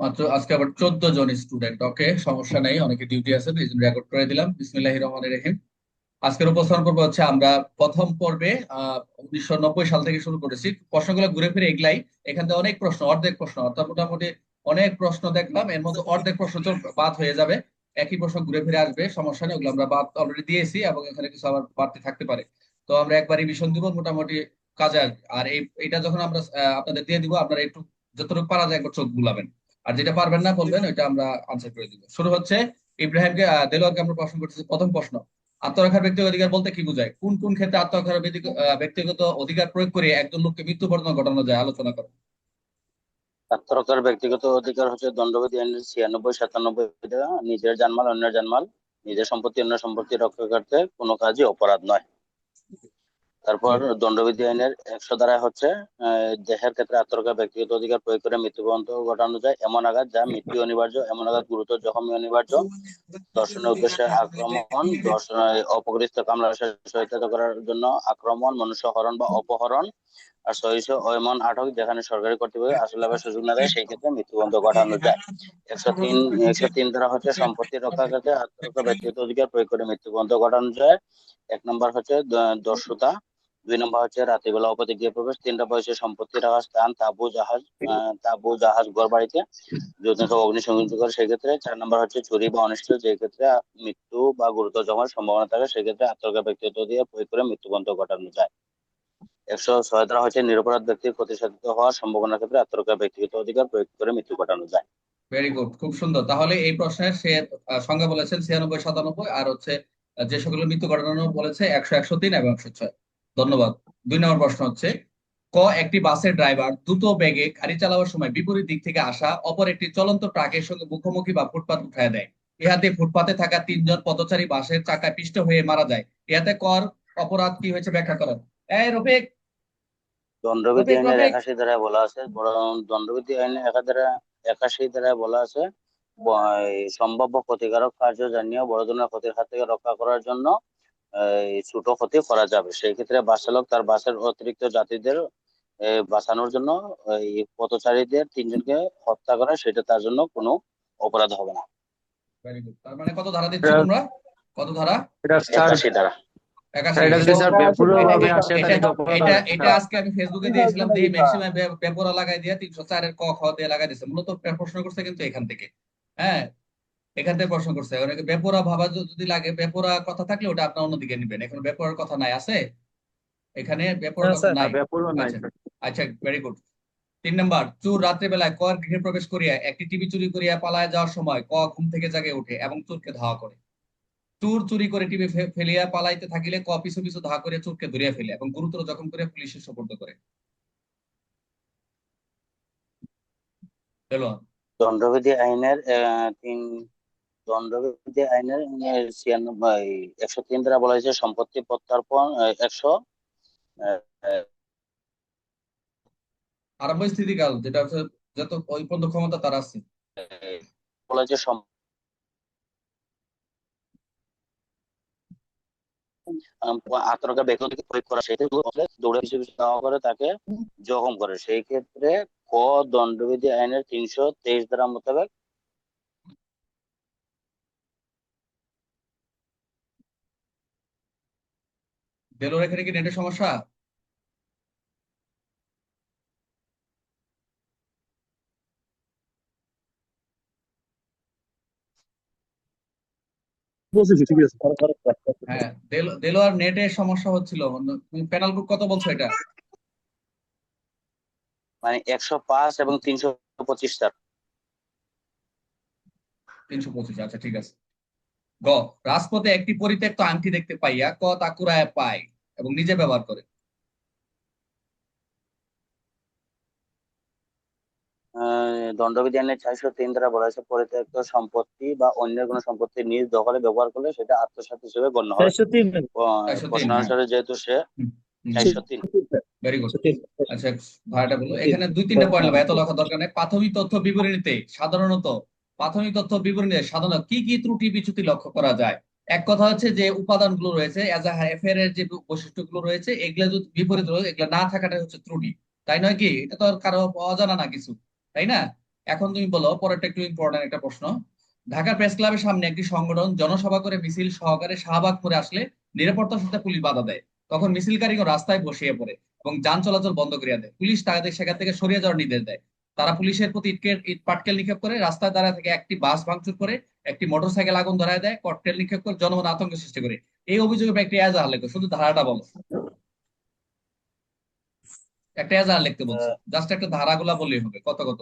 মাত্র আজকে আবার 14 জন স্টুডেন্ট। ওকে, সমস্যা নেই, অনেকে ডিউটি আছে, এই জন্য রেকর্ড করে দিলাম। বিসমিল্লাহির রহমানির রহিম। আজকের উপস্থাপন করবো হচ্ছে আমরা প্রথম পর্বে 1990 সাল থেকে শুরু করেছি। প্রশ্নগুলো ঘুরে ফিরে এগুলাই। এখান থেকে অনেক প্রশ্ন, অর্ধেক প্রশ্ন, অর্থাৎ মোটামুটি অনেক প্রশ্ন দেখলাম, এর মধ্যে অর্ধেক প্রশ্ন বাদ হয়ে যাবে। একই প্রশ্ন ঘুরে ফিরে আসবে, সমস্যা নেই, ওগুলো আমরা বাদ অলরেডি দিয়েছি এবং এখানে কিছু আবার বাড়তি থাকতে পারে। তো আমরা একবার রিভিশন দিব, মোটামুটি কাজে আসবে। আর এটা যখন আমরা আপনাদের দিয়ে দিব, আপনারা একটু যতটুকু পারা যায় একবার চোখ বুলাবেন। আর যেটা পারবেন না বলবেন, ওইটা আমরা আনসার করে দিব। শুরু হচ্ছে। ইব্রাহিমকে দেলোয়ারকে আমরা প্রশ্ন করতেছি। প্রথম প্রশ্ন: আত্মরক্ষার ব্যক্তিগত অধিকার বলতে কি বোঝায়? কোন কোন ক্ষেত্রে আত্মরক্ষার ব্যক্তিগত অধিকার প্রয়োগ করে একজন লোককে মৃত্যুবরণ ঘটানো যায়, আলোচনা করো। আত্মরক্ষার ব্যক্তিগত অধিকার হচ্ছে দণ্ডবিধি আইনের 96, 97 দ্বারা নিজের জানমাল অন্যের জানমাল, নিজের সম্পত্তি অন্য সম্পত্তি রক্ষা করতে কোনো কাজই অপরাধ নয়। তারপর দণ্ডবিধি আইনের 100 ধারায় হচ্ছে দেহের ক্ষেত্রে আত্মরক্ষার ব্যক্তিগত অধিকার প্রয়োগ করে মৃত্যুবরণ ঘটানো যায় এমন আঘাত যা মৃত্যু অনিবার্য, এমন আঘাত গুরুতর জখম অনিবার্য, দর্শনের উদ্দেশ্যে আক্রমণ, দর্শনের অপরিচিত কামলা সহায়তা করার জন্য আক্রমণ, মনুষ্য হরণ বা অপহরণ, আর সহিংস ও এমন আটক যেখানে সরকারি কর্তৃপক্ষ আসল লাভের সুযোগ না দেয় সেই ক্ষেত্রে মৃত্যুদণ্ড ঘটানো যায়। 103 ধারা হচ্ছে সম্পত্তি রক্ষার ক্ষেত্রে আত্মরক্ষা ব্যক্তিগত অধিকার প্রয়োগ করে মৃত্যুদণ্ড ঘটানো যায়। 1 নম্বর হচ্ছে দস্যুতা, 2 নম্বর হচ্ছে রাত্রিবেলা অপথে গৃহে প্রবেশ, 3টা বয়সে সম্পত্তি রাখার স্থান তাঁবু জাহাজ ঘর বাড়িতে যদি কেউ অগ্নিসংযোগ করে সেক্ষেত্রে। 4 নম্বর হচ্ছে চুরি বা অনিষ্ট, যে ক্ষেত্রে মৃত্যু বা গুরুতর জখমের সম্ভাবনা থাকে সেক্ষেত্রে আত্মরক্ষা ব্যক্তিগত অধিকার প্রয়োগ করে মৃত্যুদণ্ড ঘটানো যায়। 106 ধারা হচ্ছে নিরপরাধ ব্যক্তির প্রতিসাধিত হওয়ার সম্ভাবনার ক্ষেত্রে আত্মরক্ষা ব্যক্তিগত অধিকার প্রয়োগ করে মৃত্যু ঘটানো যায়। ভেরি গুড, খুব সুন্দর। তাহলে এই প্রশ্নের সে সংজ্ঞা বলেছেন 96, 97, আর হচ্ছে যে সকল মৃত্যু ঘটানো বলেছে 100, 103 এবং 106। ধন্যবাদ। 2 নম্বর প্রশ্ন হচ্ছে: একটি বাসের ড্রাইভার দ্রুত বেগে গাড়ি চালানোর সময় বিপরীত দিক থেকে আসা অপর একটি চলন্ত ট্রাকের সঙ্গে মুখোমুখি বা ফুটপাত উঠায় দেয়। ইহাতে ফুটপাতে থাকা 3 জন পথচারী বাসের চাকায় পিষ্ট হয়ে মারা যায়। ইহাতে অপরাধ কি হয়েছে, ব্যাখ্যা করেন। এই রফিক, দণ্ডবিধি রফিক, আইনের রফিক। 81 ধারায় বলা আছে, দণ্ডবিধি আইনের 81 ধারায় বলা আছে এই সম্ভাব্য ক্ষতিকারক কার্য জানিয়ে বড় ধরনের ক্ষতির হাত থেকে রক্ষা করার জন্য ছোট ক্ষতি করা যাবে। সেই ক্ষেত্রে বাস চালক তার বাসের অতিরিক্ত যাত্রীদের বাঁচানোর জন্য এই পথচারীদের 3 জনকে হত্যা করে, সেটা তার জন্য কোনো অপরাধ হবে না। Very good. তার মানে কত ধারা দিচ্ছ এটা তোমরা? কত ধারা? এটা স্যার 81 ধারা। 81। এটা এটা যদি স্যার বেপরোয়া ভাবে আসে এটা তাহলে তো অপরাধ এটা হবে এটা স্যার। আজকে আমি ফেসবুকে দিয়েছিলাম, দিয়ে ম্যাক্সিমাম পেপরা লাগাই দিয়ে 304 এর ক খ দিয়ে লাগাই দিয়েছে। মূলত প্রশ্ন করছে কিন্তু এখান থেকে। হ্যাঁ, এখান থেকে প্রশ্ন করছে। অনেকে বেপরা ভাবা যদি লাগে, বেপরা কথা থাকলে ওটা আপনার অন্যদিকে নিবেন। এখন বেপরার কথা নাই, আছে এখানে বেপরার না কথা স্যার, না নাই। বেপরোয়া নাই আচ্ছা, স্যার। আচ্ছা, ভেরি গুড। 3 নম্বর: চোর রাত্রিবেলায় কর গৃহে প্রবেশ করিয়া একটি টিভি চুরি করিয়া পালায় যাওয়ার সময় ঘুম থেকে জাগে ওঠে এবং চোরকে ধাওয়া করে। চোর চুরি করে টিভি ফেলিয়া পালাইতে থাকিলে পিছু পিছু ধাওয়া করে চোরকে ধরিয়া ফেলে এবং গুরুতর জখম করে পুলিশে সোপর্দ করে। পেল। দণ্ডবিধি আইনের দণ্ডবিধি আইনের 96, 103 ধারা বলা হয়েছে সম্পত্তি প্রত্যর্পণ। 100 আরম্ভ স্থিতিকাল, যেটা হচ্ছে যত ওই পর্যন্ত ক্ষমতা তার আছে। বলা হয়েছে আত্মরক্ষা ব্যক্তিকে প্রয়োগ করা, সেই ক্ষেত্রে দৌড়ে পিছু পিছু ধাওয়া করে তাকে জখম করে, সেই ক্ষেত্রে ক দণ্ডবিধি আইনের 323 ধারা মোতাবেক। বেলোর এখানে কি নেটের সমস্যা? বলছি ঠিক আছে। হ্যাঁ, দেলোয়ার নেটের সমস্যা হচ্ছিল। প্যানেল গ্রুপ কত বলছো এটা? মানে 105 এবং 325 ধারা। 325, আচ্ছা ঠিক আছে। গ রাজপথে একটি পরিত্যক্ত আংটি দেখতে পাইয়া তা কুড়ায় পায় এবং নিজে ব্যবহার করে। দণ্ডবিধি আইনের 403 ধারা বলা হয়েছে পরিত্যক্ত সম্পত্তি বা অন্যের কোনো সম্পত্তি নিজ দখলে ব্যবহার করলে সেটা আত্মসাৎ হিসেবে গণ্য হবে। 403। একশো তিন, হ্যাঁ। প্রশ্নানুসারে যেহেতু সে হুম, হুম, হুম। 403। Very good. আচ্ছা, ভাড়াটা বলো। এখানে 2-3টা পয়েন্ট লাগবে, এত লেখা দরকার নেই। প্রাথমিক তথ্য বিবরণীতে সাধারণত কি কি ত্রুটি বিচ্যুতি লক্ষ্য করা যায়? এক কথা হচ্ছে যে উপাদানগুলো রয়েছে, এজ এ এফেয়ার এর যে বৈশিষ্ট্যগুলো রয়েছে, এগুলো যদি বিপরীত রয়েছে, এগুলো না থাকাটা হচ্ছে ত্রুটি। তাই নয় কি? এটা তো আর কারো অজানা না কিছু, তাই না? এখন তুমি বলো, পরেরটা একটু ইম্পর্টেন্ট একটা প্রশ্ন। ঢাকা প্রেস ক্লাবের সামনে একটি সংগঠন জনসভা করে মিছিল সহকারে শাহবাগ মোড়ে আসলে নিরাপত্তার সাথে পুলিশ বাধা দেয়। তখন মিছিলকারীগণ রাস্তায় বসিয়ে পড়ে এবং যান চলাচল বন্ধ করে দেয়। পুলিশ তাদের সেখান থেকে সরিয়ে যাওয়ার নির্দেশ দেয়। তারা পুলিশের প্রতি ইট পাটকেল নিক্ষেপ করে, রাস্তায় দাঁড়ায় থেকে একটি বাস ভাঙচুর করে, একটি মোটরসাইকেল আগুন ধরায় দেয়, ককটেল নিক্ষেপ করে জনমনে আতঙ্ক সৃষ্টি করে। এই অভিযোগে একটা এজাহার লেখো, শুধু ধারাটা বলো। একটা এজাহার লিখতে বলছি, আহ, জাস্ট একটা ধারাগুলা বললেই হবে, কত কত।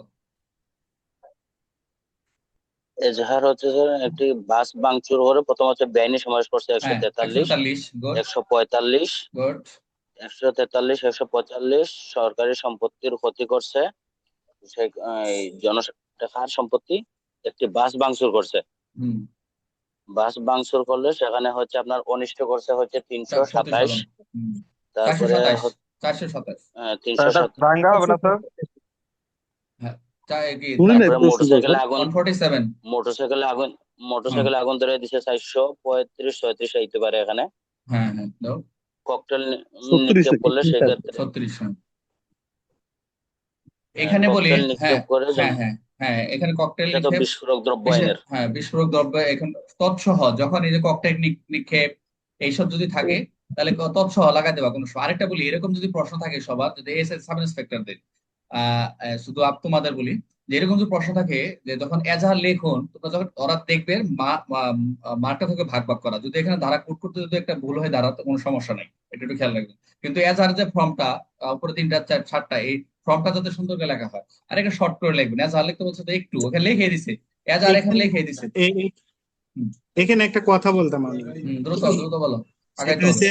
এজাহার হচ্ছে যে একটি বাস ভাঙচুর করে প্রথম হচ্ছে বেআইনি সমাবেশ করছে একশো হ্যাঁ, তেতাল্লিশ 143, গুড 145 গুড। 143 145 সরকারি সম্পত্তির ক্ষতি করছে। সে এই কার সম্পত্তি? একটি বাস ভাঙচুর করছে। হুম, বাস ভাঙচুর করলে সেখানে হচ্ছে আপনার অনিষ্ট করছে হচ্ছে 327। প্রতিশোধন। হুম, চারশো তারপরে সাতাশ 427। স্যার এটা 307। ভাঙ্গা হবে না স্যার? হ্যাঁ, কি শুনি নাই তারপরে প্রশ্ন মোটরসাইকেলে আগুন 147। মোটরসাইকেলে আগুন হুম, মোটরসাইকেলে আগুন ধরে দিছে 435 36 হইতে পারে এখানে। হ্যাঁ হ্যাঁ, দাও। ককটেল 36 নিক্ষেপ করলে স্যার। সেক্ষেত্রে 36, হ্যাঁ। এখানে বলি, ককটেল হ্যাঁ নিক্ষেপ করে হ্যাঁ হ্যাঁ হ্যাঁ, এখানে ককটেল এটা তো নিক্ষেপ, বিস্ফোরক দ্রব্য বিশেষ, আইনের। হ্যাঁ, বিস্ফোরক দ্রব্য এখন তৎসহ যখন এই যে ককটেল নিক্ষেপ এইসব যদি থাকে, তাহলে তৎসহ লাগাই দেবা কোনো সময়। আরেকটা বলি, এরকম যদি প্রশ্ন থাকে সবার, যদি এসএস সাব ইন্সপেক্টরদের, শুধু তোমাদের বলি, যে এরকম যদি প্রশ্ন থাকে যে যখন এজাহার লেখন, তোমরা যখন ওরা দেখবে মার্কা থেকে ভাগ ভাগ করা, যদি এখানে ধারা কোড করতে যদি একটা ভুল হয় ধারা, তো কোনো সমস্যা নাই, এটা একটু খেয়াল রাখবে। কিন্তু এজাহার যে ফর্মটা, উপরে 3টা 4টা, এই ফর্মটা যাতে সুন্দর করে লেখা হয়। আর একটা শর্ট করে লিখবেন, এজাহার লিখতে বলছে তো একটু ওখানে লিখে দিছে, এজাহার এখানে এখানে লিখে দিছে। এ- এ- হুম, এখানে একটা কথা বলতাম আমি। দ্রুত দ্রুত বলো, সেটা আগাইতে হবে। হচ্ছে,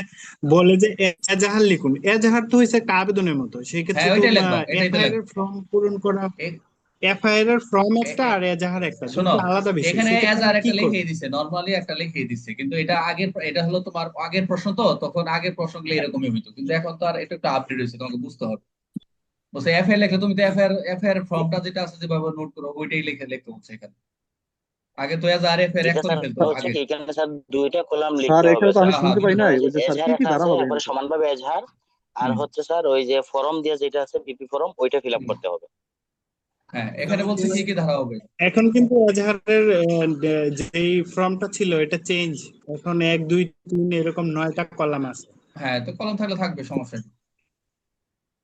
বলে যে এজাহার লিখুন। এজাহার তো হচ্ছে একটা আবেদনের মতো, সেই হ্যাঁ, ক্ষেত্রে তো ওইটাই লিখবা, এটাই তো এফআইআর লিখবা। এর ফর্ম পূরণ করা। এ- এফআইআর এর ফর্ম এ- একটা এ- আর এজাহার একটা, শোনো, দুটো আলাদা বিষয়। এখানে সেক্ষেত্রে এজাহার আমি কি একটা করব? লিখেই দিছে, নর্মালি একটা লিখেই দিছে, কিন্তু এটা আগের, এটা হলো তোমার আগের প্রশ্ন, তো তখন আগের প্রশ্নগুলো এরকমই হইতো, কিন্তু এখন তো আর এটা একটা আপডেট হয়েছে, তোমাকে বুঝতে হবে। বলছে এফআইআর লিখলে, তুমি তো এফআইআর ফর্মটা যেটা আছে যেভাবে নোট করো ওইটাই লিখতে বলছে এখানে। আগে তো এজাহার এফআইআর এক এটা করে স্যার ফেলতো হচ্ছে আগে। কি, এখানে স্যার দুইটা কলাম স্যার লিখতে হবে এখানে তো আমি স্যার। হ্যাঁ হ্যাঁ, শুনতে পাই দুটো নাই, কলম। ওই যে স্যার কি এজাহার কি একটা ধারা আছে হবে একবারে এখানে? সমানভাবে এজাহার, আর হুম, হচ্ছে স্যার ওই যে ফর্ম দিয়ে যেটা আছে পিপি ফর্ম, ওইটা ফিল আপ হুম, করতে হবে। হ্যাঁ, এখানে বলছে কি কি ধারা হবে। এখন কিন্তু এজাহারের যেই ফর্মটা ছিল এটা চেঞ্জ। এখন 1 2 3 এরকম 9টা কলাম আছে। হ্যাঁ, তো কলম থাকলে থাকবে, সমস্যা নেই,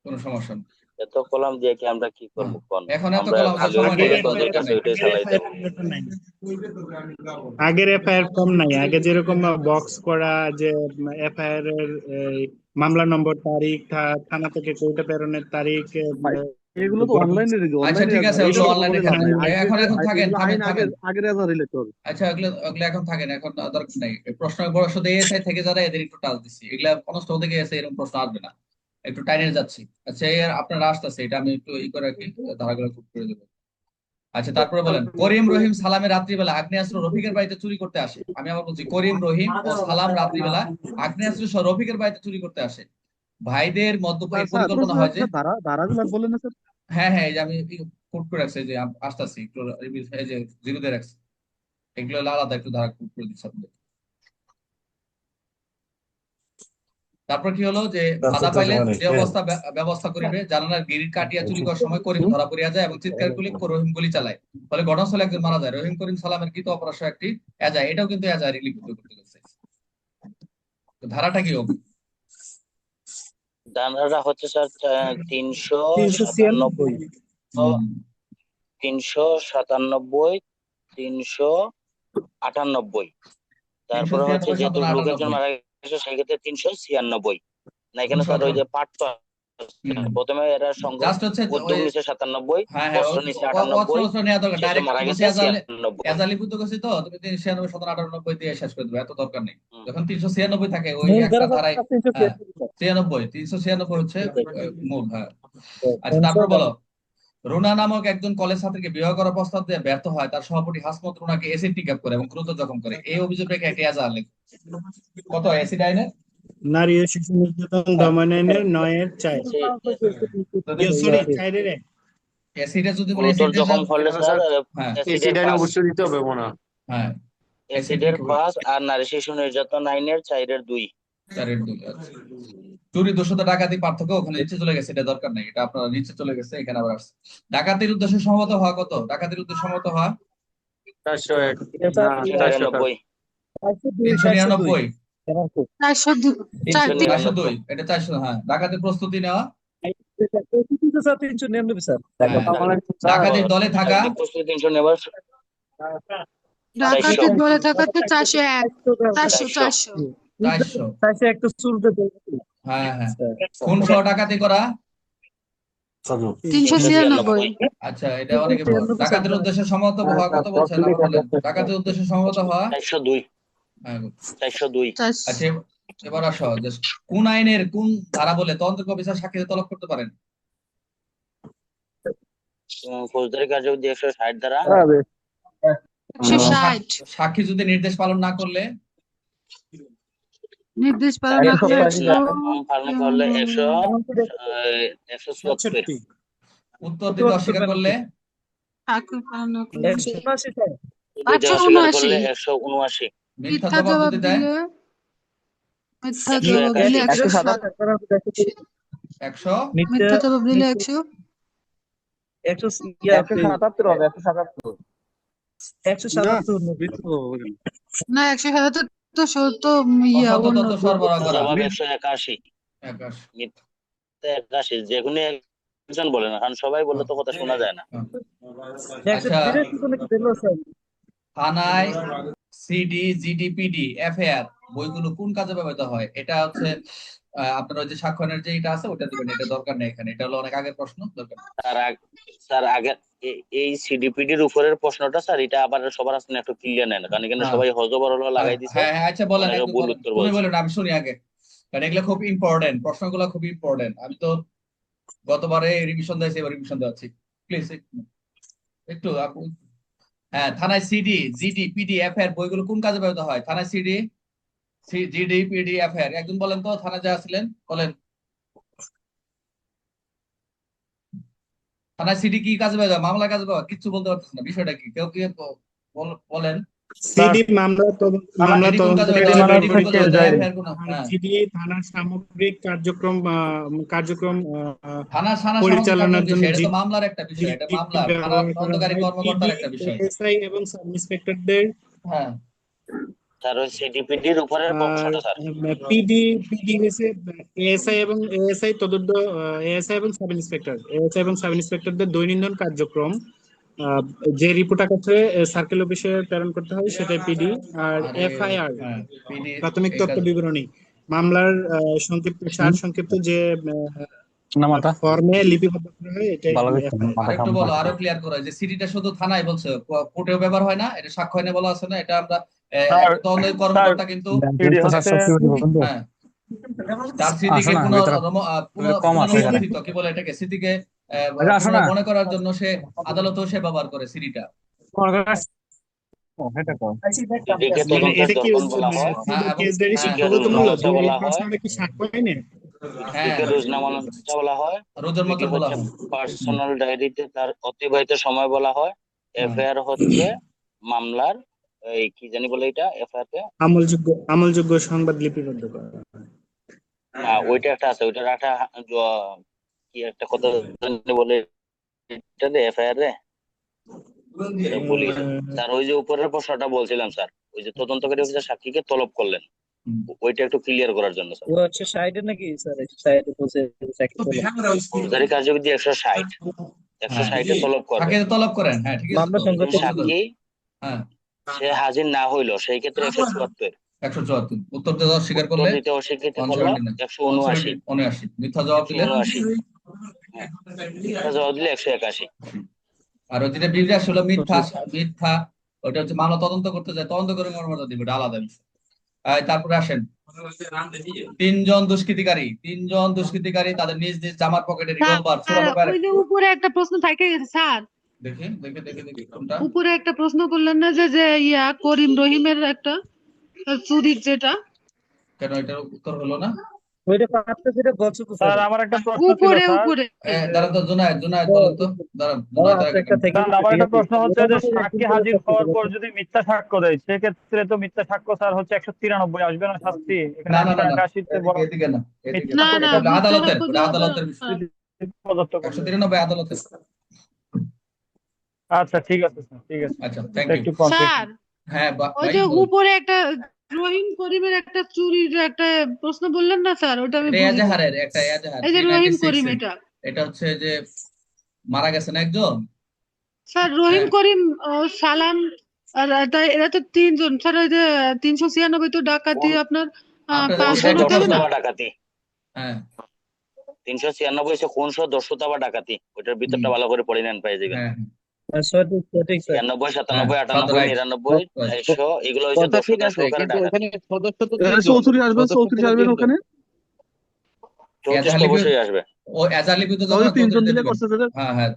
কোনো সমস্যা নেই। এত কলাম দিয়ে কি আমরা কি হ্যাঁ, করবো কোন? এখন এত আমরা কলম খালি ওই সময় নেই, এত প্রজেক্ট যেটা দরকার আছে নেই। ওইটাই চালাই এফআইআর যাবো। নাই। আগের এফআইআর ফর্ম নাই। আগে যেরকম বক্স করা, যে এফআইআর এর মামলা নম্বর, তারিখ, থানা থেকে কোর্টে প্রেরণের তারিখ, ভাই এগুলো তো ঘটনা। অনলাইনে আচ্ছা, অনলাইনে ঠিক আছে, এজাহার, এটা ওগুলো তো অনলাইনে খবরের কাজ খেলবে। নাই। এখন এখন থাকেন, এগুলো থামেন আইন থামেন। আগের আগের এজাহার লিখতে হবে। আচ্ছা, ওগুলো ওগুলো এখন থাকেন, এখন দরকার নেই। এই প্রশ্ন বড় শুধু এএসআই থেকে যারা, এদের একটু টাচ দিচ্ছি, এগুলা কনস্টেবল থেকে এসে এরকম প্রশ্ন আসবে না, একটু টাইনে যাচ্ছি। আচ্ছা, আপনারা আসতেছে, এটা আমি একটু করে রাখি, ধারাগুলো খুব করে দেবো। আচ্ছা, তারপরে বলেন, করিম রহিম সালামে রাত্রিবেলা আগ্নেয়াস্ত্র রফিকের বাড়িতে চুরি করতে আসে। আমি আবার বলছি, করিম রহিম ও সালাম রাত্রিবেলা আগ্নেয়াস্ত্র সহ রফিকের বাড়িতে চুরি করতে আসে। ভাইদের মধ্যে স্যার এই স্যার পরিকল্পনা হয় যে, ধারাগুলো বলেন না স্যার। হ্যাঁ হ্যাঁ, এই যে আমি কোট করে রাখছি, এই যে আসতেছি একটু, এই যে জিরোতে রাখছি, এগুলো হলো আলাদা, একটু ধারা কোট করে দিচ্ছি আপনাদের। তারপর কি হলো যে, বাধা পাইলে যে অবস্থা ব্যবস্থা করিবে, জানালার গিরিল কাটিয়া চুরি করার সময় করিম হুম? ধরা পড়িয়া যায় এবং চিৎকার করলে রহিম গুলি চালায়। ফলে ঘটনাস্থলে একজন মারা যায়। রহিম করিম সালামের কৃত অপরাধ একটি এজাহার, এটাও কিন্তু এজাহার লিপিবদ্ধ করতে গেছে। তো ধারাটা কি হবে? ধারাটা হচ্ছে স্যার 397, 396। হুম, 397, 398। তারপরে হচ্ছে 396, যেহেতু লোক একজন 97, মারা গেছে সেই ক্ষেত্রে 396। না, এখানে স্যার ওই 317। যে পাঠ তো আছে। হুম, প্রথমে এরা সংঘ জাস্ট হচ্ছে উদ্যোগ ওই, নিচে 97, হ্যাঁ হ্যাঁ, অস্ত্র নিচে অস্ত্র 98, অস্ত্র নেওয়া দরকার, যেহেতু ডাইরেক্ট মারা বলছি গেছে এজাহার, 96। এজাহার লিপিবদ্ধ করছি তো, তুমি 396, 97, 98 দিয়ে শেষ করে দেবে, এত দরকার নেই। হুম। যখন 396 থাকে, ওই মূল একটা ধারা ধারায়, স্যার 396 হ্যাঁ, স্যার। 396 হচ্ছে মূল, হ্যাঁ। আচ্ছা, তারপর বলো, রুনা নামক একজন কলেজ ছাত্রীকে বিবাহ করার প্রস্তাব দিয়ে ব্যর্থ হয় তার সহপাঠী হাসমত রুনাকে এসিড নিক্ষেপ করে এবং গুরুতর জখম করে। এই অভিযোগ রেখে একটি এজাহার লেখো। কত অ্যাসিড আইনে? নারী ও শিশু নির্যাতন দমন আইনের 9-4। সরি, 4-1। অ্যাসিডে যদি বলে গুরুতর অ্যাসিড, জখম করলে এখানে স্যার স্যার হ্যাঁ অ্যাসিডের এসিড আইন পাস, অবশ্যই দিতে হবে মনে হয়। হ্যাঁ, অ্যাসিড অ্যাসিডের নিক্ষেপ, পাস আর নারী শিশু নির্যাতন আইনের 4-2। 4-2, আচ্ছা। চুরি দোষতা ডাকাতি পার্থক্য ওখানে নিচে চলে গেছে, এটা দরকার নাই, এটা আপনার নিচে চলে গেছে, এখানে আবার আসছে। ডাকাতির উদ্দেশ্যে সমবেত হওয়া কত? ডাকাতির উদ্দেশ্যে সমবেত হওয়া 401 এটা না স্যার 402 492 402 399 402 402 এটা 400, হ্যাঁ। ডাকাতির প্রস্তুতি নেওয়া, স্যার 399 স্যার হ্যাঁ। ডাকাতির দলে থাকা, ডাকাতির প্রস্তুতি 300 নেবার ডাকাতের 400 দলে থাকাতে 401 400 400 400, 400 একটা চুলতে হ্যাঁ হ্যাঁ। খুন সহ ডাকাতি করা, 396 আচ্ছা এটা অনেকে ডাকাতির উদ্দেশ্যে সমবেত হওয়া কত বলছেন আবার বলেন? ডাকাতির উদ্দেশ্যে সমবেত হওয়া, 402 হ্যাঁ। 402 আচ্ছা এবার আসো যে কোন আইনের কোন ধারা বলে তদন্ত অফিসার সাক্ষীকে তলব করতে পারেন? ফৌজদারি কার্যবিধি 160 দ্বারা 160 সাক্ষী যদি নির্দেশ পালন না করলে, নির্দেশ পালন না করলে পালন করলে 174 উত্তর দিতে অস্বীকার করলে, সাক্ষী পালন না করলে 179 স্যার দিতে অস্বীকার করলে 579 179 মিথ্যা মিথ্যা জবাব জবাব যদি দেয় দিলে মিথ্যা জবাব দিলে 100 100, মিথ্যা জবাব দিলে 100 177 হবে 177 না 177 তো সত্য ইয়া অসত্য অন্য তথ্য সরবরাহ করা, জবাব 181 81, মিথ্যা 81 যে কোনো একজন বলে না, কারণ সবাই বললে তো কথা শোনা যায় না। আচ্ছা থানায় সিডি জিডি পিডি এফআইআর বইগুলো কোন কাজে ব্যবহৃত হয়? এটা হচ্ছে আপনার ওই যে সাক্ষ্যয়নের যে এটা আছে ওটা দিবেন, এটা দরকার নেই এখানে, এটা হলো অনেক আগের প্রশ্ন, দরকার নেই। স্যার আগে এই সিডিপিডির উপরের প্রশ্নটা স্যার এটা আবার সবার আসলে একটু ক্লিয়ার নেন, কারণ এখানে হ্যাঁ। সবাই হজবরল লাগাই দিছে, হ্যাঁ হ্যাঁ আচ্ছা বলেন, অনেকে একটু ভুল বলেন। উত্তর তুমি বলছে। বলেন, আমি শুনি আগে, কারণ এগুলো খুব ইম্পর্টেন্ট, প্রশ্নগুলো খুব ইম্পর্টেন্ট। আমি তো গতবারে রিভিশন দিয়েছি, এবার রিভিশন দেওয়াচ্ছি, প্লিজ একটু হ্যাঁ। থানায় সিডি জিডি পিডি এফআইআর বইগুলো কোন কাজে ব্যবহৃত হয়? থানায় সিডি জিডি পিডি এফআইআর, একজন বলেন তো, থানায় যা ছিলেন বলেন। থানায় সিডি কি কাজে ব্যবহৃত হয়? মামলা কাজে ব্যবহৃত হয়? কিচ্ছু বলতে পারতেছেন না, বিষয়টা কি কেউ কি বলেন? সিডি মামলা সিডি কোন কাজে তদন্ত ব্যবহৃত হয়? পিডি কোন কাজে ব্যবহৃত হয়? এফআইআর কোন? হ্যাঁ। সিডি থানার সামগ্রিক কার্যক্রম থানার সামগ্রিক পরিচালনার জন্য এটা তো মামলার একটা বিষয়, এটা মামলা, থানা তদন্তকারী কর্মকর্তার একটা বিষয়। এসআই এবং সাব ইন্সপেক্টরদের হ্যাঁ স্যার ওই সিডিপিডির উপরের প্রশ্নটা স্যার পিডি হয়েছে এএসআই এবং এএসআই তদন্ত এএসআই এবং সাব ইন্সপেক্টরদের দৈনন্দিন কার্যক্রম যে রিপোর্ট আকারে সার্কেল অফিসে প্রেরণ করতে হয় সেটাই পিডি। আর এফআইআর পিডি প্রাথমিক তথ্য বিবরণী মামলার সংক্ষিপ্ত যে ফর্মে লিপিবদ্ধ করা হয় এটাই আরেকটু বলো, আরো ক্লিয়ার করো যে সিডিটা শুধু থানায় বলছে, কোর্টেও ব্যবহার হয় না, এটা সাক্ষ্য এনে বলা আছে না, এটা আমরা তদন্তের কর্মকর্তা কিন্তু হ্যাঁ তার স্মৃতিকে পুনরুত্থিত কি বলে এটাকে, স্মৃতিকে মনে করার জন্য সে আদালতেও সে ব্যবহার করে সিডিটা। এদিকে তদন্তের এটা কি যখন বলা হয় কেস ডায়েরি সাক্ষ্যগতমূলক প্রশ্নটা কি সাক্ষ্য আইনে? এদিকে রোজনামা বলা হয়, রোজের মতন বলা হয়, পার্সোনাল ডায়েরিতে তার অতিবাহিত সময় বলা হয়, এফআইআর হচ্ছে মামলার এই কি জানি বলে এটা এফআইআর কে আমলযোগ্য সংবাদ লিপিবদ্ধ করা। ওইটা একটা আছে, ওইটার একটা কি একটা কথা জানি বলে এটা এফআইআর রে বলি স্যার। ওই যে উপরের প্রশ্নটা বলছিলাম স্যার, ওই যে তদন্তকারী অফিসার সাক্ষীকে তলব করলেন, ওইটা একটু ক্লিয়ার করার জন্য স্যার। ও আচ্ছা সাইডে নাকি স্যার সাইডে বসে ফৌজদারি কার্যবিধি 160 তলব করবেন, তলব করেন, হ্যাঁ ঠিক আছে। সাক্ষী হ্যাঁ সে হাজির না হইলো সেই ক্ষেত্রে 174 174, উত্তর দিতে অস্বীকার করলে দিতে অস্বীকৃতি করলো 179 মিথ্যা জবাব দিলে 179 মিথ্যা জবাব দিলে 181। আর ওই যেটা বিবৃতি হলো মিথ্যা ওটা হচ্ছে মামলা তদন্ত করতে যায়, তদন্ত করে মর্মটা দিবে, এটা আলাদা বিষয়। তারপরে আসেন তিনজন দুষ্কৃতিকারী তাদের নিজ নিজ জামার পকেটে রিভলভার ওই যে উপরে একটা প্রশ্ন থেকে গেছে স্যার, দেখি কোনটা উপরে একটা প্রশ্ন করলেন না যে যে ইয়া করিম রহিমের একটা চুরির যেটা, কেন এটার উত্তর হলো না? ওইটা পাঁচটা সেটা বলছো তো স্যার স্যার। আমার একটা প্রশ্ন ছিল উপরে স্যার। উপরে দাঁড়ান তো, জুনায়েদ জুনায়েদ ও বলেন তো, দাঁড়ান ও জুনায়েদ আচ্ছা, একটা একটা থেকে স্যার আমার একটা প্রশ্ন হচ্ছে যে সাক্ষী হাজির হওয়ার পর যদি মিথ্যা সাক্ষ্য দেয় সেক্ষেত্রে তো মিথ্যা সাক্ষ্য স্যার হচ্ছে 193 আসবে না শাস্তি? এখানে না না না না, 181-তে বড় এদিকে এদিকে না, এদিকে মিথ্যা না, না সাক্ষ্য না এটা হলো মিথ্যা আদালতের, সাক্ষ্য ওটা দেওয়া আদালতের বিষয়। প্রদত্ত করবে। 193 আদালতের। আচ্ছা ঠিক আছে স্যার, ঠিক আছে। আচ্ছা, থ্যাংক এটা ইউ। একটু কনফিউশন। স্যার হ্যাঁ ওই ভাই যে বলেন। উপরে একটা রহিম করিমের একটা চুরির একটা প্রশ্ন বললেন না স্যার, ওটা আমি এটা বুঝিনি। এজাহারের একটা এজাহার, এই যে রহিম 396 করিম এ। এটা এটা হচ্ছে যে মারা গেছেন একজন। স্যার, রহিম হ্যাঁ, করিম ও সালাম, আর এরা তো তিনজন স্যার। ওই যে 396 তো ডাকাতি আপনার আপনার ওটা 5 জন হতে হবে দর্শকতা না? বা ডাকাতি। হ্যাঁ 396 হচ্ছে খুনসহ দস্যুতা বা ডাকাতি। ওইটার ভিতরটা হুম, ভালো করে পড়ে নেন, পেয়ে যাবেন। হ্যাঁ সঠিক সঠিক স্যার। 96, হ্যাঁ 97, সাদ 98, রাইট 99, রাইট। 400 এগুলো হচ্ছে কথা ঠিক দস্যুতা আছে, সহকারে কিন্তু ডাকাতি। ওখানে সদস্য তো এখানে তিনজন, চৌধুরী আসবেন, সদস্য চৌধুরী তো আসবেন তিনজন। ওখানে। 34 এজাহার তো লিপি অবশ্যই আসবে। ও এজাহার লিপি তো তাহলে যখন তিনজন চৌধুরীতে মিলে দিবেন। করছে যেটা, হ্যাঁ হ্যাঁ,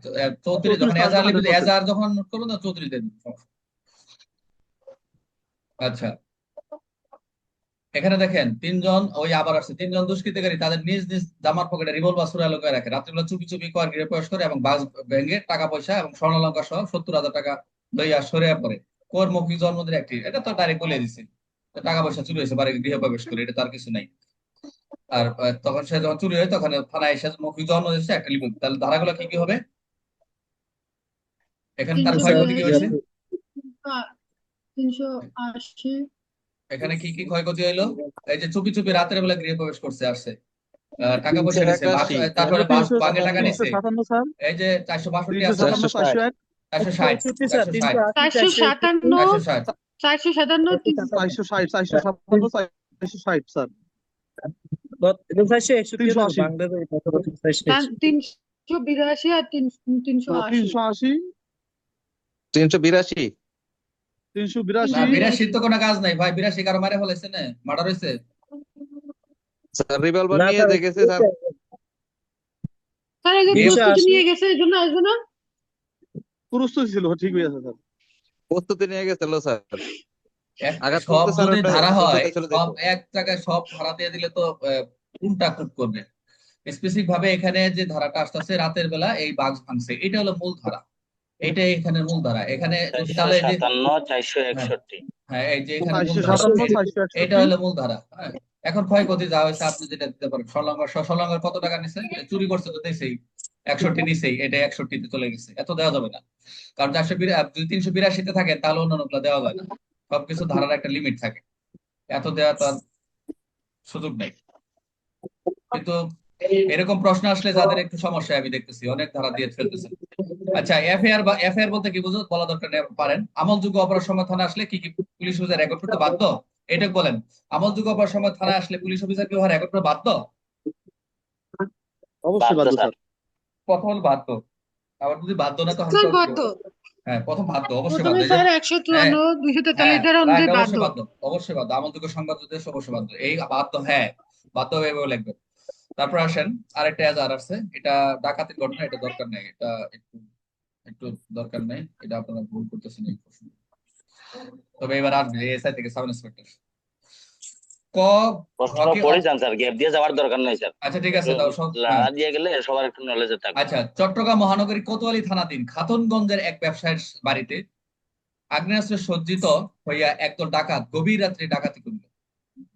চৌধুরী চৌধুরী যখন তো আসবে এজাহার লিপি 100%। এজাহার যখন নোট করবেন না, চৌধুরীতে দিবেন। আচ্ছা, এখানে দেখেন তিনজন ওই আবার আসছে, তিনজন দুষ্কৃতকারী তাদের নিজ নিজ জামার পকেটে রিভলভার ছুড়ে লুকিয়ে রাখে, রাত্রিবেলা চুপি চুপি কর গৃহে প্রবেশ করে এবং বাস ভেঙে টাকা পয়সা এবং স্বর্ণালঙ্কার সহ 70,000 টাকা লইয়া সরিয়া পড়ে। কোর মৌখিক জন্মদিন একটি, এটা তো ডাইরেক্ট বলে দিছে, তো টাকা পয়সা চুরি হয়েছে বাড়ি গৃহে প্রবেশ করে, এটা তার কিছু নাই। আর তখন সে যখন চুরি হয় তখন থানায় এসে মৌখিক জন্ম দিচ্ছে একটা লিপিক, তাহলে ধারাগুলো কি কি হবে? এখানে তার ক্ষয়ক্ষতি কি হয়েছে? 382 380 এখানে কি কি ক্ষয়ক্ষতি হইলো? এই যে চুপি চুপি রাতের বেলা গৃহে প্রবেশ করছে, আসছে, টাকা পয়সা নিছে, 381, তারপরে তিনশো বাঙ্গে টাকা নিছে। 357 স্যার, এই যে 462 আছে না, 357, 401, 460, 364 স্যার, 460, 457 460, 457, 460 স্যার, 461 380, বাংলাদেশ 382 আর 380। 380, 382। না 382, 82 তো কোনো কাজ নাই ভাই, 82 কারো মারে ফেলাইছে না, মার্ডার হয়েছে। স্যার রিভলভার না নিয়ে স্যার, দেখেছে স্যার। স্যার এই যে গেম প্রস্তুতি 380 নিয়ে গেছে এই জন্য আসবে না? প্রস্তুত ছিল, ঠিক হয়ে আছে স্যার। প্রস্তুতি নিয়ে গেছিল স্যার। আঘাত সব করতে স্যার যদি ধারা হয়, প্রস্তুতি ছিল সব দেখো। এক জায়গায় সব ধারা দিয়ে দিলে তো কোনটা খুব করবে? স্পেসিফিক ভাবে এখানে যে ধারাটা আসতেছে রাতের বেলা এই বাক্স ভাঙছে, এটা হলো মূল ধারা, এটাই এখানে মূল ধারা। এখানে যদি তাহলে এই যে 457, হ্যাঁ 461। হ্যাঁ, এই যে এখানে মূল ধারা, 457, এটা 461, হলো মূল ধারা। হ্যাঁ, এখন ক্ষয়ক্ষতি যা হয়েছে আপনি যেটা দিতে পারেন, স্বর্ণালঙ্কার কত টাকা নিছে? চুরি করছে তো দিছেই, 61 নিছেই, এটা 61-তে চলে গেছে, এত দেওয়া যাবে না। কারণ 482 যদি 382-তে থাকে তাহলে অন্যান্যগুলো দেওয়া যায় না, সবকিছু ধারার একটা লিমিট থাকে, এত দেওয়া তার সুযোগ নেই। কিন্তু এরকম প্রশ্ন আসলে যাদের একটু সমস্যা আমি দেখতেছি অনেক ধারা দিয়ে ফেলতেছেন। আচ্ছা, এফআইআর বলতে কি বুঝো বলা দরকার নেই, পারেন। আমলযোগ্য অপরাধ সময় থানা আসলে কি কি পুলিশ অফিসার রেকর্ড করতে বাধ্য? এটা বলেন, আমলযোগ্য অপরাধ সময় থানা আসলে পুলিশ অফিসার কি রেকর্ড করতে বাধ্য? অবশ্যই বাধ্য বাধ্য স্যার। স্যার। প্রথম বাধ্য, আবার যদি বাধ্য না তখন স্যার তো বাধ্য, হ্যাঁ প্রথম বাধ্য, অবশ্যই প্রথমে বাধ্য। এই যে স্যার হ্যাঁ 154 243 হ্যাঁ ধারা রাইট, অনুযায়ী বাধ্য। অবশ্যই বাধ্য, অবশ্যই বাধ্য, আমলযোগ্য সংবাদ যদি অবশ্যই বাধ্য, এই বাধ্য, হ্যাঁ বাধ্য এভাবে লিখবে। তারপর আসেন আরেকটা এজাহার আছে, এটা ডাকাতির ঘটনা, এটা দরকার নেই, এটা একটু একটু দরকার নেই, এটা আপনারা ভুল করতেছেন এই প্রশ্ন। তবে এবার আসবে এসআই থেকে সাব ইন্সপেক্টর ক প্রশ্ন ঘকে পড়ে যান স্যার, গ্যাপ দিয়ে যাওয়ার দরকার নেই স্যার। আচ্ছা ঠিক আছে, একটু তাও সব লাড়া দিয়ে গেলে সবার একটু নলেজে থাকবে। আচ্ছা, চট্টগ্রাম মহানগরী কোতোয়ালি থানাধীন খাতুনগঞ্জের এক ব্যবসায়ীর বাড়িতে আগ্নেয়াস্ত্রে সজ্জিত হইয়া একদল ডাকাত গভীর রাত্রে ডাকাতি করল।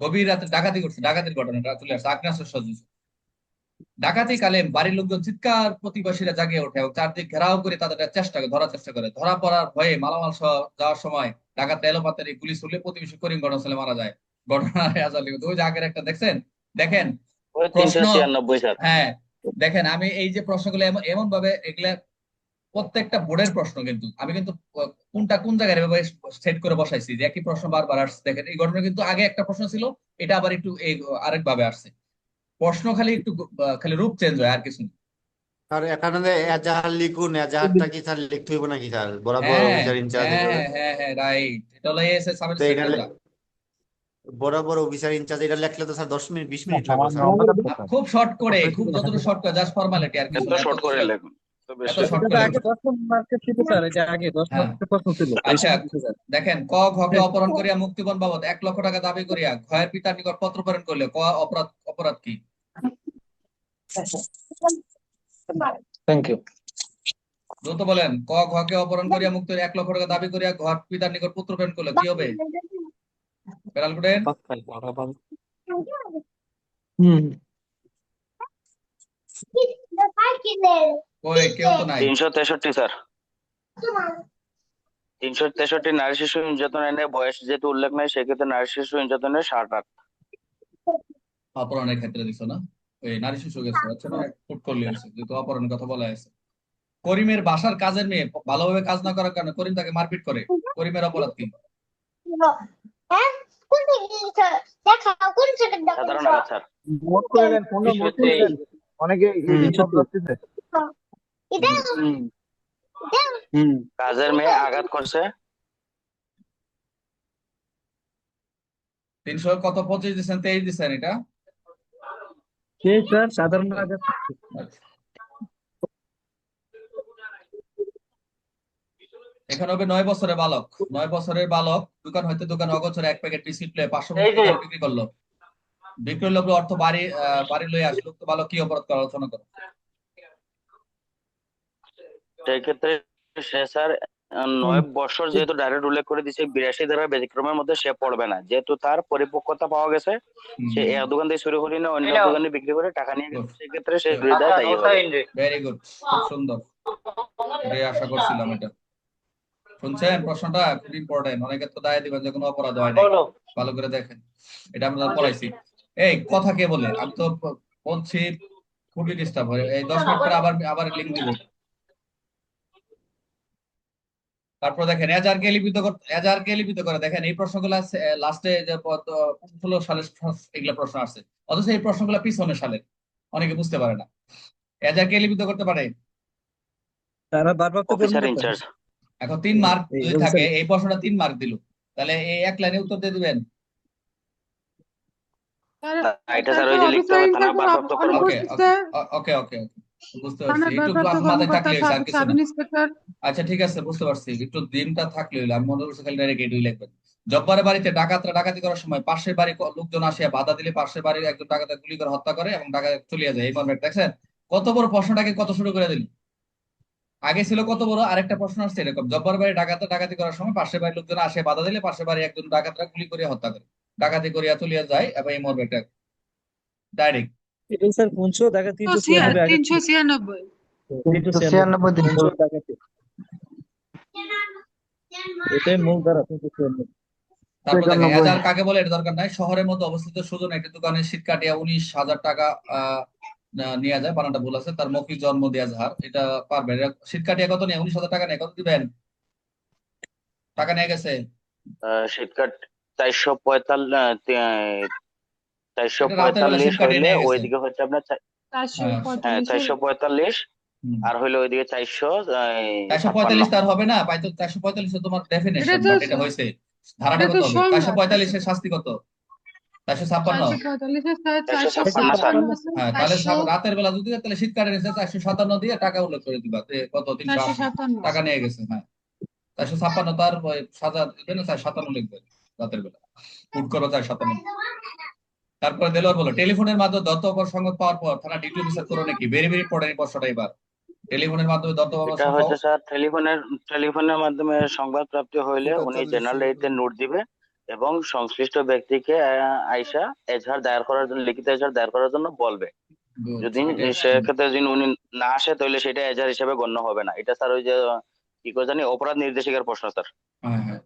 গভীর রাত্রে ডাকাতি করছে, ডাকাতির ঘটনাটা চলে আসছে, আগ্নেয়াস্ত্র সজ্জিত ডাকাতি কালে বাড়ির লোকজন চিৎকার, প্রতিবেশীরা জাগিয়ে ওঠে এবং চারদিক ঘেরাও করে তাদের ধরার চেষ্টা করে। ধরা পড়ার ভয়ে মালামাল সহ যাওয়ার সময় ডাকাত এলোপাতাড়ি গুলি ছুড়লে প্রতিবেশী করিম ঘটনাস্থলে মারা যায়। ঘটনায় ওই যে আগের একটা দেখছেন, দেখেন ওই প্রশ্ন, 396 স্যার। হ্যাঁ দেখেন আমি এই যে প্রশ্নগুলো এমন এমন ভাবে এগুলা প্রত্যেকটা বোর্ডের প্রশ্ন, কিন্তু আমি কিন্তু কোনটা কোন জায়গায় এভাবে সেট করে বসাইছি যে একই প্রশ্ন বারবার আসছে। দেখেন এই ঘটনা কিন্তু আগে একটা প্রশ্ন ছিল, এটা আবার একটু এই আরেক ভাবে আসছে, প্রশ্ন খালি একটু খালি রূপ চেঞ্জ হয় আর কিছু না। আর এখানে এজাহার লিখুন, এজাহারটা কি স্যার লিখতে হইব নাকি স্যার? বরাবর হ্যাঁ অফিসার ইনচার্জ হ্যাঁ এটা, হ্যাঁ হ্যাঁ রাইট, এটা হলো এসএস সাব তো এটা ইন্সপেক্টররা। বরাবর অফিসার ইনচার্জ এটা লেখলে তো স্যার 10 মিনিট 20 মিনিট লাগবে স্যার। খুব শর্ট করে, খুব যতটুকু শর্ট করে, জাস্ট ফর্মালিটি আর কিছু এত না, শর্ট করে লেখুন। তো এত বেশি শর্ট এটা তো করলে আগে 10 মার্কের ছিল স্যার, এটা আগে 10 হ্যাঁ মার্কের প্রশ্ন ছিল এই আচ্ছা সময় দিছে স্যার। দেখেন ক ঘকে অপহরণ করিয়া মুক্তিপণ বাবদ 1 লক্ষ টাকা দাবি করিয়া ঘয়ের পিতার নিকট পত্র প্রেরণ করলে ক অপরাধ অপরাধ কি? Thank you. দ্রুত বলেন, ক ঘকে অপহরণ করিয়া মুক্তির 1 লক্ষ টাকা দাবি করিয়া ঘর পিতার নিকট পত্র প্রেরণ করলে কি হবে? পেরাল কোডেন হুম। কই কেউ তো নাই। 363 স্যার, 363 নারী শিশু নির্যাতন আইনে বয়স যেহেতু উল্লেখ নাই, সেক্ষেত্রে নারী শিশু নির্যাতনের 60 অপহরণের ক্ষেত্রে দিছো না? ওই নারী শিশু গেছে আচ্ছা না, ফুট করলে হয়েছে যেহেতু অপহরণের কথা বলা আছে। করিমের বাসার কাজের মেয়ে ভালোভাবে কাজ না করার কারণে করিম তাকে মারপিট করে, করিমের অপরাধ কি? সাধারণ আঘাত স্যার। নোট করে নেন, ফোনটা নোট করে নেন, অনেকে এই শব্দ আসতেছে। কাজের মেয়ে আঘাত করছে, 300 কত 25 দিচ্ছেন 23 দিচ্ছেন এটা? সেই স্যার সাধারণ আঘাত। আচ্ছা। এখানে হবে 9 বছরের বালক, 9 বছরের বালক দোকান হইতে দোকান অগোচরে 1 প্যাকেট বিস্কিট লয়ে 550 টাকা বিক্রি করলো। বিক্রয় লোভ অর্থ বাড়ি লয়ে আসলো, তো বালক কি অপরাধ করে আলোচনা করো। সেই ক্ষেত্রে সে স্যার 9 বছর যেহেতু ডাইরেক্ট উল্লেখ করে দিচ্ছে, 82 ধারা ব্যতিক্রমের মধ্যে সে পড়বে না, যেহেতু তার পরিপক্কতা পাওয়া গেছে। সে এক দোকান থেকে শুরু করি না অন্য দোকানে বিক্রি করে টাকা নিয়ে গেছে, সেক্ষেত্রে সে বিরুদ্ধে দায়ী হবে। ভেরি গুড, খুব সুন্দর, এটাই আশা করছিলাম। এটা শুনছেন প্রশ্নটা খুব ইম্পর্টেন্ট, অনেকে তো দায় দিবেন যে কোনো অপরাধ হয় নাই, ভালো করে দেখেন, এটা আমরা পড়াইছি। এই কথা কে বলে? আমি তো বলছি খুবই ডিস্টার্ব হয়, এই 10 মিনিট পরে আবার লিঙ্ক দিব। তারপর দেখেন এজারকে লিপিত করে দেখেন এই প্রশ্নগুলো লাস্টে যে 15 সালের এগুলা প্রশ্ন আসছে, অথচ এই প্রশ্নগুলো পিছনের সালের, অনেকে বুঝতে পারে না। এজারকে লিপিত করতে পারে, তারা বারবার তো অফিসার করতে ইনচার্জ। এখন 3 মার্ক যদি থাকে, এই প্রশ্নটা 3 মার্ক দিল, তাহলে এই এক লাইনে উত্তর দিয়ে দিবেন। এটা স্যার ওই যে লিখতে হবে থানা ভারপ্রাপ্ত ওকে কর্মকর্তা। ওকে ওকে বুঝতে পারছি, একটু মাথায় থাকলে হয়েছে, আর কিছু সাব না। ইন্সপেক্টর। আচ্ছা ঠিক আছে, বুঝতে পারছি, একটু দিনটা থাকলে হইলো, আমি মনে করছি খালি ডাইরেক্ট এটুই লিখবেন। জব্বারের বাড়িতে ডাকাতরা ডাকাতি করার সময় পাশের বাড়ি লোকজন আসিয়া বাধা দিলে পাশের বাড়ির একজন ডাকাত গুলি করে হত্যা করে এবং ডাকাত চলিয়ে যায়, এই ফরম্যাট দেখছেন? কত বড় প্রশ্নটাকে কত শুরু করে দিল। আগে ছিল কত বড়, আরেকটা প্রশ্ন আসছে এরকম, জব্বার বাড়ি ডাকাতি করার সময় পাশের বাড়ির লোকজন আসে বাধা দিলে পাশের বাড়ি একজন ডাকাতরা গুলি করে হত্যা করে, ডাকাতি করিয়া চলিয়া যায়, এবং এই মর্মে ডাইরেক্ট। এটাই স্যার 500 টাকা 396 আগে 396। 396 টাকাতে এটাই মূল ধারা 396। তারপর দেখেন এজার কাকে বলে এটা দরকার নাই। শহরের মধ্যে অবস্থিত সুজন একটি দোকানে শীত কাটিয়া 19,000 টাকা নিয়ে যায়, বানানটা ভুল আছে, তার মৌখিক জন্ম দেয়া ঝাড়, এটা পারবে। শীত কাটিয়া কত নিয়ে 19,000 টাকা নেই, কত দিবেন? টাকা নিয়ে গেছে শীতকাট 445 এটা রাতের বেলা শীত কাটিয়ে হইলে নিয়ে গেছে। ওইদিকে হচ্ছে আপনার 445 আর হইলে ওইদিকে 445 তার হবে না, পাই তো 445 তোমার ডেফিনেশন, এটা তো বাট এটা হয়েছে ধারাটা এটা কত তো হবে? সংজ্ঞা। 445 এর শাস্তি কত? 456। 445 হ্যাঁ, তাহলে রাতের বেলা যদি তাহলে শীত কাটে নিয়েছে 457 দিয়ে টাকা উল্লেখ করে দিবা, কত 380 টাকা নিয়ে গেছে। হ্যাঁ 456 তার সাজা দিবে না, 457 লিখবে রাতের বেলা, উঠ করো 457। তারপরে দেলোয়ার বলো, টেলিফোনের মাধ্যমে দত্ত সংবাদ পাওয়ার পর থানা ডিউটি অফিসার করো নাকি? ভেরি ভেরি ইম্পর্টেন্ট প্রশ্নটা এবার। টেলিফোনের মাধ্যমে দত্ত এটা হচ্ছে স্যার টেলিফোনের মাধ্যমে সংবাদ প্রাপ্তি হইলে উনি জেনারেল ডায়েরিতে নোট দিবে এবং সংশ্লিষ্ট ব্যক্তিকে আইসা এজাহার দায়ের করার জন্য, লিখিত এজাহার দায়ের করার জন্য বলবে। যদি সেক্ষেত্রে যদি উনি না আসে তাহলে সেটা এজাহার হিসেবে গণ্য হবে না। এটা স্যার ওই যে কি করে জানি অপরাধ নির্দেশিকার প্রশ্ন স্যার। হ্যাঁ হ্যাঁ